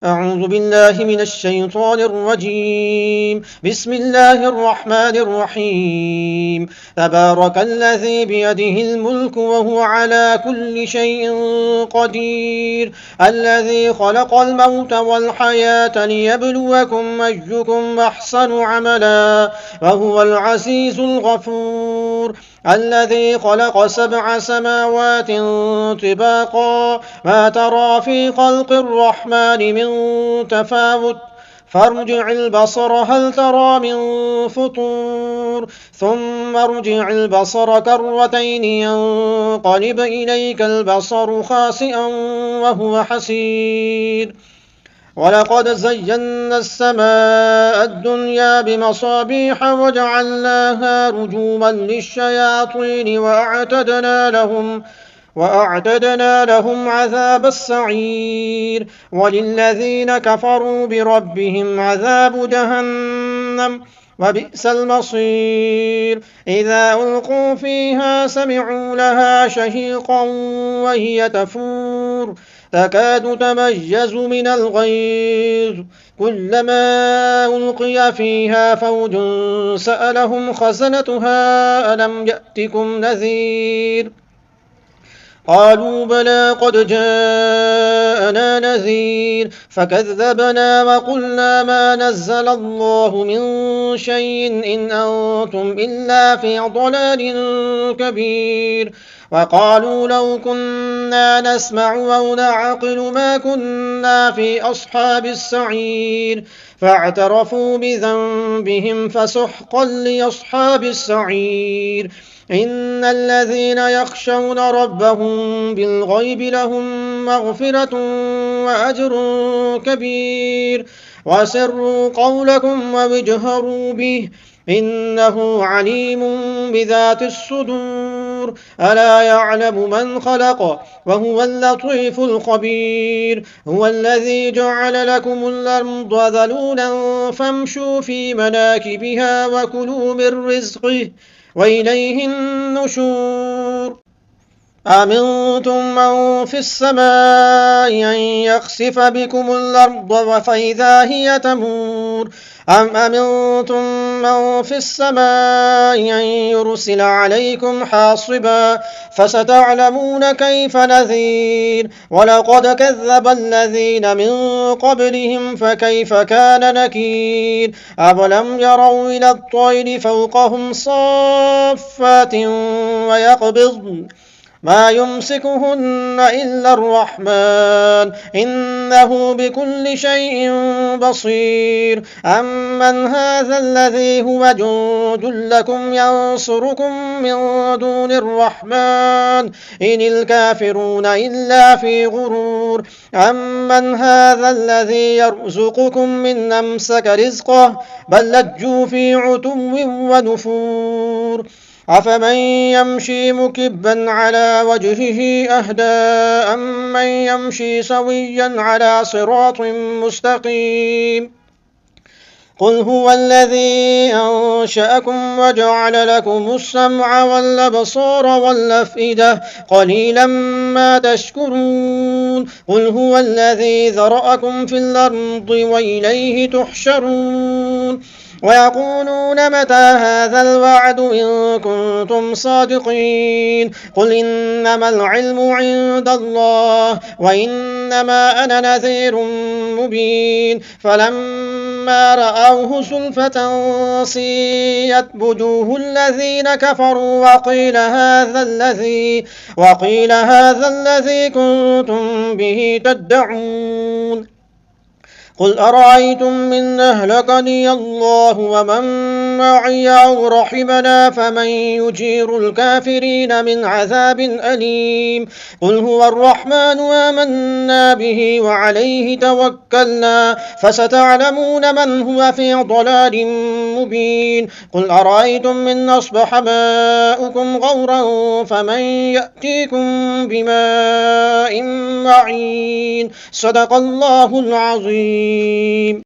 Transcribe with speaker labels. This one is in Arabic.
Speaker 1: أعوذ بالله من الشيطان الرجيم. بسم الله الرحمن الرحيم. تبارك الذي بيده الملك وهو على كل شيء قدير، الذي خلق الموت والحياة ليبلوكم أيكم أحسن عملا، وهو العزيز الغفور، الذي خلق 7 سماوات طباقا، ما ترى في خلق الرحمن من تفاوت، فارجع البصر هل ترى من فطور، ثم ارجع البصر كرتين ينقلب إليك البصر خاسئا وهو حسير. ولقد زينا السماء الدنيا بمصابيح وجعلناها رجوما للشياطين وأعتدنا لهم عذاب السعير. وللذين كفروا بربهم عذاب جهنم وبئس المصير. إذا ألقوا فيها سمعوا لها شهيقا وهي تفور، تكاد تميز من الغيظ، كلما ألقي فيها فوج سألهم خزنتها ألم يأتكم نذير، قالوا بلى قد جاءنا نذير، فكذبنا وقلنا ما نزل الله من شيء إن أنتم إلا في ضلال كبير. وقالوا لو كنا نسمع أو نعقل ما كنا في أصحاب السعير، فاعترفوا بذنبهم فسحقا لأصحاب السعير. إن الذين يخشون ربهم بالغيب لهم مغفرة وأجر كبير. وسروا قولكم واجهروا به إنه عليم بذات الصدور. ألا يعلم من خلق وهو اللطيف الخبير. هو الذي جعل لكم الأرض ذلولا فامشوا في مناكبها وكلوا من رزقه وإليه النشور. أمنتم من في السماء أن يخسف بكم الأرض فإذا هي تمور، أم أمنتم من في السماء أن يرسل عليكم حاصبا، فستعلمون كيف نذير. ولقد كذب الذين من قبلهم فكيف كان نكير. أولم يروا إلى الطير فوقهم صافات ويقبضن ما يمسكهن إلا الرحمن إنه بكل شيء بصير. أمن هذا الذي هو جند لكم ينصركم من دون الرحمن إن الكافرون إلا في غرور. أمن هذا الذي يرزقكم من أمسك رزقه بل لجوا في عتو ونفور. أفمن يمشي مكبا على وجهه أهدى أمن يمشي سويا على صراط مستقيم. قل هو الذي أنشأكم وجعل لكم السمع والأبصار والأفئدة قليلا ما تشكرون. قل هو الذي ذرأكم في الأرض وإليه تحشرون. ويقولون متى هذا الوعد إن كنتم صادقين. قل إنما العلم عند الله وإنما أنا نذير مبين. فلما رأوه زلفة سيئت وجوه الذين كفروا وقيل هذا الذي كنتم به تدعون. قل أرأيتم من أهلكني الله ومن معي أو رحمنا فمن يجير الكافرين من عذاب أليم. قل هو الرحمن آمنا به وعليه توكلنا فستعلمون من هو في ضلال مبين. قل أرأيتم من أصبح ماؤكم غورا فمن يأتيكم بماء معين. صدق الله العظيم.